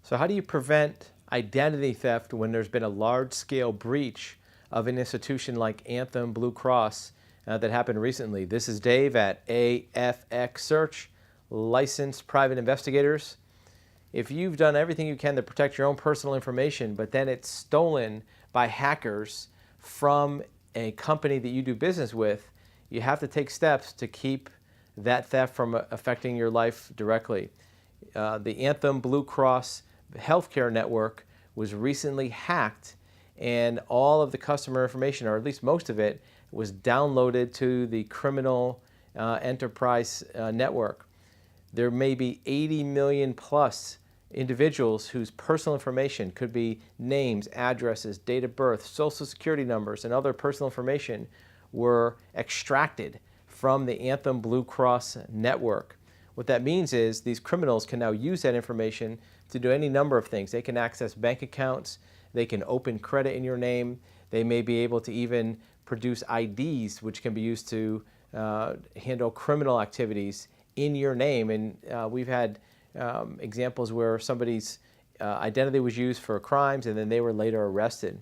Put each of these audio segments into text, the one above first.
So how do you prevent identity theft when there's been a large-scale breach of an institution like Anthem Blue Cross that happened recently? This is Dave at AFX Search, licensed private investigators. If you've done everything you can to protect your own personal information, but then it's stolen by hackers from a company that you do business with, you have to take steps to keep that theft from affecting your life directly. The Anthem Blue Cross healthcare network was recently hacked, and all of the customer information, or at least most of it, was downloaded to the criminal enterprise network. There may be 80 million plus individuals whose personal information, could be names, addresses, date of birth, social security numbers, and other personal information, were extracted from the Anthem Blue Cross network. What that means is these criminals can now use that information to do any number of things. They can access bank accounts, they can open credit in your name, they may be able to even produce IDs which can be used to handle criminal activities in your name. And we've had examples where somebody's identity was used for crimes and then they were later arrested.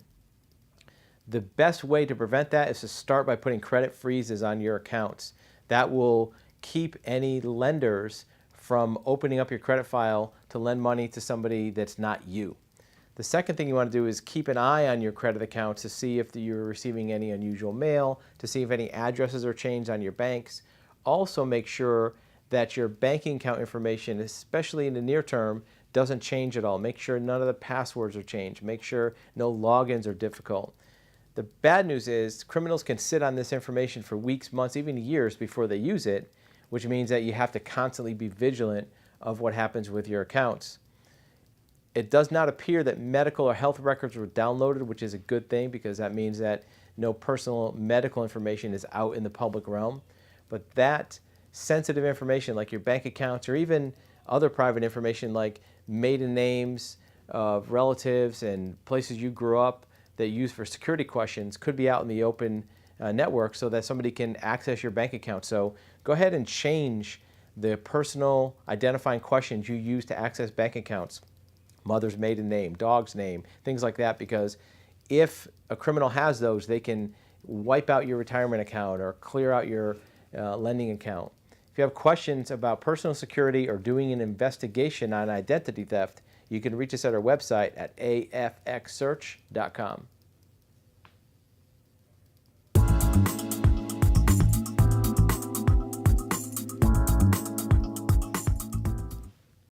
The best way to prevent that is to start by putting credit freezes on your accounts. That will keep any lenders from opening up your credit file to lend money to somebody that's not you. The second thing you want to do is keep an eye on your credit accounts to see if you're receiving any unusual mail, to see if any addresses are changed on your banks. Also make sure that your banking account information, especially in the near term, doesn't change at all. Make sure none of the passwords are changed. Make sure no logins are difficult. The bad news is criminals can sit on this information for weeks, months, even years before they use it, which means that you have to constantly be vigilant of what happens with your accounts. It does not appear that medical or health records were downloaded, which is a good thing because that means that no personal medical information is out in the public realm. But that sensitive information like your bank accounts or even other private information like maiden names of relatives and places you grew up that you use for security questions could be out in the open network so that somebody can access your bank account. So go ahead and change the personal identifying questions you use to access bank accounts. Mother's maiden name, dog's name, things like that, because if a criminal has those, they can wipe out your retirement account or clear out your lending account. If you have questions about personal security or doing an investigation on identity theft, you can reach us at our website at afxsearch.com.